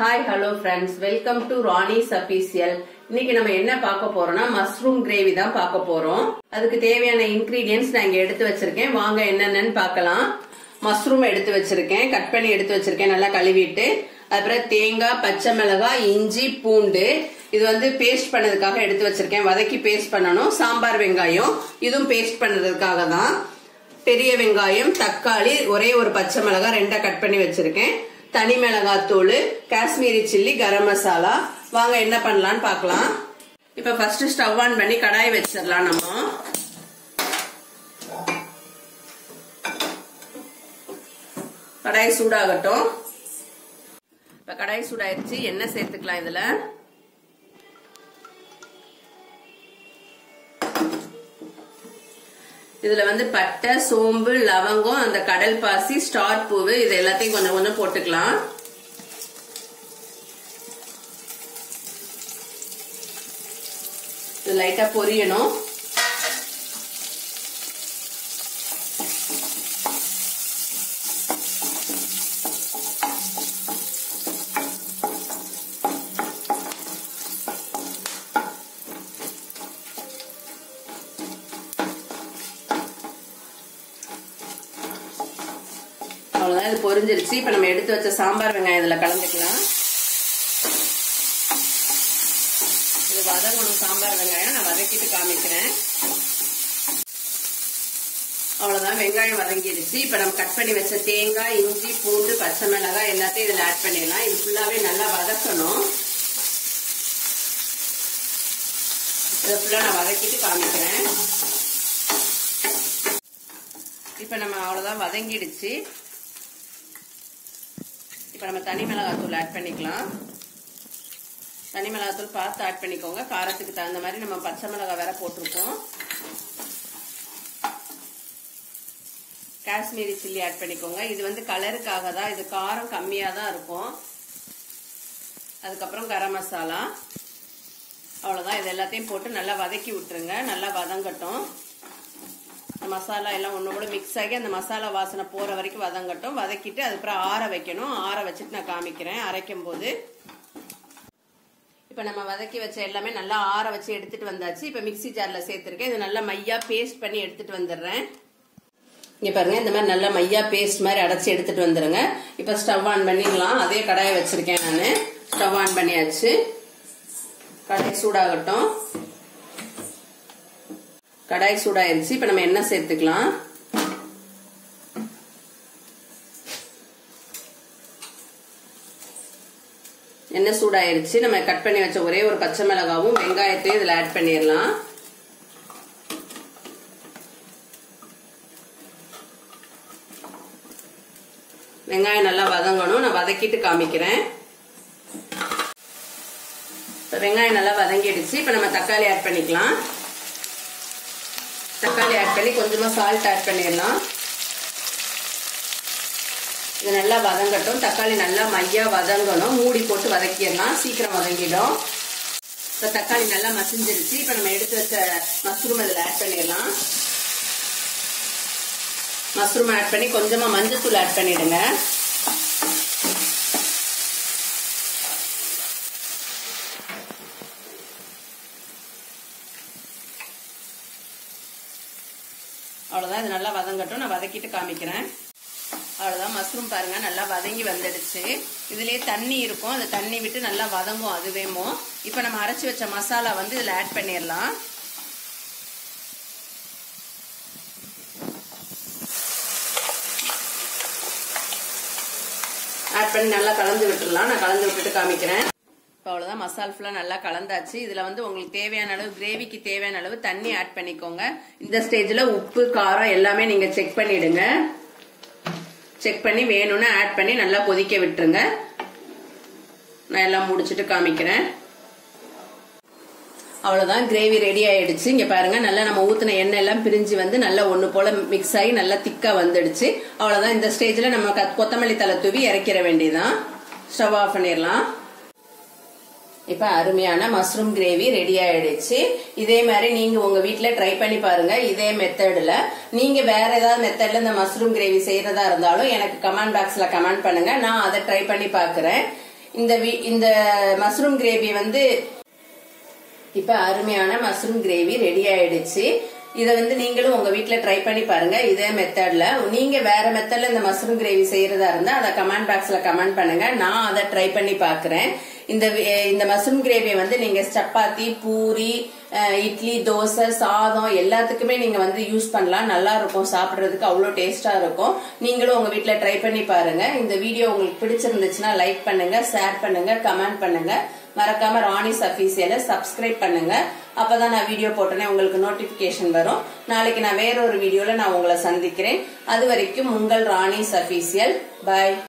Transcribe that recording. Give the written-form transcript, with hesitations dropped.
Hi hello friends, welcome to Rani's official. இன்னைக்கு நம்ம என்ன பார்க்க போறோம்னா மஷ்ரூம் கிரேவி தான் பார்க்க போறோம். அதுக்கு தேவையான இன்கிரீடியன்ஸ் நான் இங்க எடுத்து வச்சிருக்கேன். வாங்க என்னென்னு பார்க்கலாம். மஷ்ரூம் எடுத்து வச்சிருக்கேன், கட் பண்ணி எடுத்து வச்சிருக்கேன், நல்லா கழுவிட்டு. அப்புறம் தேங்காய், பச்சை மிளகாய், இஞ்சி, பூண்டு இது வந்து பேஸ்ட் பண்ணதுக்காக எடுத்து வச்சிருக்கேன். வதக்கி பேஸ்ட் பண்ணணும். சாம்பார் வெங்காயம் இதுவும் பேஸ்ட் பண்ணதுக்காக தான். பெரிய வெங்காயம், தக்காளி, ஒரே ஒரு பச்சை மிளகாய் ரெண்டா கட் பண்ணி வச்சிருக்கேன். தனி மிளகாத்தூள், காஷ்மீரி சில்லி, கரம் மசாலா. வாங்க என்ன பண்ணலாம்னு பார்க்கலாம். இப்ப ஃபர்ஸ்ட் ஸ்டவ் ஆன் பண்ணி கடாய் வச்சிடலாம். நம்ம கடாய் சூடாகட்டும். இப்ப கடாய் சூடாயிருச்சு, எண்ணெய் சேர்த்துக்கலாம். இதுல வந்து பட்டை, சோம்பு, லவங்கம், அந்த கடல் பாசி, ஸ்டார் பூவு இது எல்லாத்தையும் கொஞ்சம் கொஞ்சம் போட்டுக்கலாம். இது லைட்டா பொரியணும். அவ்வளவுதான், இது பொரிஞ்சிருச்சு. இப்ப நம்ம எடுத்து வச்ச சாம்பார் வெங்காயம் இதுல கலந்துக்கலாம். இது வதங்கணும். சாம்பார் வெங்காயம் நான் வதக்கிட்டு காமிக்கிறேன். அவ்வளவுதான், வெங்காயம் வதங்கிடுச்சு. இப்ப நம்ம கட் பண்ணி வச்ச தேங்காய், இஞ்சி, பூண்டு, பச்சை மிளகாய் எல்லாத்தையும் இதுல ஆட் பண்ணிடலாம். இது ஃபுல்லாவே நல்லா வதக்கணும். இதை ஃபுல்லா நான் வதக்கிட்டு காமிக்கிறேன். இப்ப நம்ம அவ்வளவுதான், வதங்கிடுச்சு. இப்ப நம்ம தனி மிளகாத்தூள் ஆட் பண்ணிக்கலாம். தனி மிளகாத்தூள் பார்த்து ஆட் பண்ணிக்கோங்க, காரத்துக்கு தகுந்த மாதிரி. நம்ம பச்சை மிளகாய் வேற போட்டிருக்கோம். காஷ்மீரி சில்லி ஆட் பண்ணிக்கோங்க. இது வந்து கலருக்காக தான், இது காரம் கம்மியா தான் இருக்கும். அதுக்கப்புறம் கரம் மசாலா. அவ்வளவுதான், இது எல்லாத்தையும் போட்டு நல்லா வதக்கி விட்டுருங்க. நல்லா வதங்கட்டும். மசாலா எல்லாம் ஒண்ணு கூட மிக்ஸ் ஆகி அந்த மசாலா வாசனை போற வரைக்கும் வதங்கட்டும். வதக்கிட்டு அதுக்கப்புறம் ஆற வைக்கணும். ஆற வச்சுட்டு நான் காமிக்கிறேன் அரைக்கும் போது. இப்ப நம்ம வதக்கி வச்ச எல்லாமே நல்லா ஆற வச்சு எடுத்துட்டு வந்தாச்சு. இப்ப மிக்ஸி ஜார்ல சேர்த்திருக்கேன். இது நல்லா மையா பேஸ்ட் பண்ணி எடுத்துட்டு வந்துடுறேன். இங்க பாருங்க, இந்த மாதிரி நல்லா மையா பேஸ்ட் மாதிரி அடைச்சு எடுத்துட்டு வந்துருங்க. இப்ப ஸ்டவ் ஆன் பண்ணிடலாம். அதே கடாயை வச்சிருக்கேன் நானு. ஸ்டவ் ஆன் பண்ணியாச்சு. கடாய் சூடாகட்டும். கடாய் சூடாயிருச்சு. இப்ப நம்ம எண்ணெய் சேர்த்துக்கலாம். எண்ணெய் சூடாயிருச்சு. நம்ம கட் பண்ணி வச்ச ஒரே ஒரு பச்சை மிளகாவும் வெங்காயத்தையும் இதுல ஆட் பண்ணிடலாம். வெங்காயம் நல்லா வதங்கணும். நான் வதக்கிட்டு காமிக்கிறேன். வெங்காயம் நல்லா வதங்கிடுச்சு. இப்ப நம்ம தக்காளி ஆட் பண்ணிக்கலாம். தக்காளி ஆட் பண்ணி கொஞ்சமா சால்ட் ஆட் பண்ணிடலாம். இது நல்லா வதங்கட்டும். தக்காளி நல்லா மையா வதங்கணும். மூடி போட்டு வதக்கிடலாம், சீக்கிரம் வதங்கிடும். இப்ப தக்காளி நல்லா மசிஞ்சிருச்சு. இப்ப நம்ம எடுத்து வச்ச மஷ்ரூம் இதுல ஆட் பண்ணிடலாம். மஷ்ரூம் ஆட் பண்ணி கொஞ்சமா மஞ்சத்தூள் ஆட் பண்ணிடுங்க. அவ்வளவுதான், இது நல்லா வதங்கட்டும். நான் வதக்கிட்டு காமிக்கிறேன். அவ்வளவுதான், மஷ்ரூம் பாருங்க நல்லா வதங்கி வந்துடுச்சு. இதுலயே தண்ணி இருக்கும், அந்த தண்ணி விட்டு நல்லா வதங்கும் அதுவேமோ. இப்ப நம்ம அரைச்சு வச்ச மசாலா வந்து இதுல ஆட் பண்ணிடலாம். ஆட் பண்ணி நல்லா கலந்து விட்டுடலாம். நான் கலந்து விட்டுட்டு காமிக்கிறேன். அவ்வளவுதான், மசாலா ஃபுல்லா நல்லா கலந்தாச்சு. இதுல வந்து உங்களுக்கு தேவையான அளவு, கிரேவிக்கு தேவையான அளவு தண்ணி ஆட் பண்ணிக்கோங்க. இந்த ஸ்டேஜ்ல உப்பு, காரம் எல்லாமே நீங்க செக் பண்ணிடுங்க. செக் பண்ணி வேணும்னு ஆட் பண்ணி நல்லா கொதிக்க விட்டுருங்க. நான் எல்லாம் முடிச்சிட்டு காமிக்கிறேன். அவ்வளவுதான், கிரேவி ரெடி ஆயிடுச்சு. இங்க பாருங்க, நல்லா நம்ம ஊத்தின எண்ணெய் எல்லாம் பிரிஞ்சு வந்து நல்லா ஒண்ணு போல மிக்ஸ் ஆகி நல்லா திக்கா வந்துடுச்சு. அவ்வளவுதான், இந்த ஸ்டேஜ்ல நம்ம கொத்தமல்லி தலை தூவி இறக்கிற வேண்டியதான். ஸ்டவ் ஆஃப் பண்ணிடலாம். இப்ப அருமையான மஷ்ரூம் கிரேவி ரெடி ஆயிடுச்சு. இதே மாதிரி நீங்க உங்க வீட்ல ட்ரை பண்ணி பாருங்க. இதே மெத்தட்ல நீங்க வேற ஏதாவது மெத்தட்ல இந்த மஷ்ரூம் கிரேவி செய்யறதா இருந்தாலும் எனக்கு கமெண்ட் பாக்ஸ்ல கமெண்ட் பண்ணுங்க. நான் அதை ட்ரை பண்ணி பாக்குறேன். இந்த மஷ்ரூம் கிரேவி வந்து இப்ப அருமையான மஷ்ரூம் கிரேவி ரெடி ஆயிடுச்சு. இத வந்து நீங்களும் உங்க வீட்ல ட்ரை பண்ணி பாருங்க. இதே மெத்தட்ல நீங்க வேற மெத்தட்ல இந்த மஷ்ரூம் கிரேவி செய்யறதா இருந்தா அத கமெண்ட் பாக்ஸ்ல கமெண்ட் பண்ணுங்க. நான் அதை ட்ரை பண்ணி பாக்குறேன். இந்த மஷ்ரூம் கிரேவியை வந்து நீங்க சப்பாத்தி, பூரி, இட்லி, தோசை, சாதம் எல்லாத்துக்குமே நீங்க வந்து யூஸ் பண்ணலாம். நல்லா இருக்கும், சாப்பிடுறதுக்கு அவ்வளவு டேஸ்டா இருக்கும். நீங்களும் உங்க வீட்ல ட்ரை பண்ணி பாருங்க. இந்த வீடியோ உங்களுக்கு பிடிச்சிருந்துச்சுன்னா லைக் பண்ணுங்க, ஷேர் பண்ணுங்க, கமெண்ட் பண்ணுங்க. மறக்காம ராணிஸ் அபிஷியலை சப்ஸ்கிரைப் பண்ணுங்க. அப்பதான் நான் வீடியோ போட்டேனே உங்களுக்கு நோட்டிபிகேஷன் வரும். நாளைக்கு நான் வேற ஒரு வீடியோல நான் உங்களை சந்திக்கிறேன். அது வரைக்கும் உங்கள் ராணிஸ் அபிஷியல். பாய்.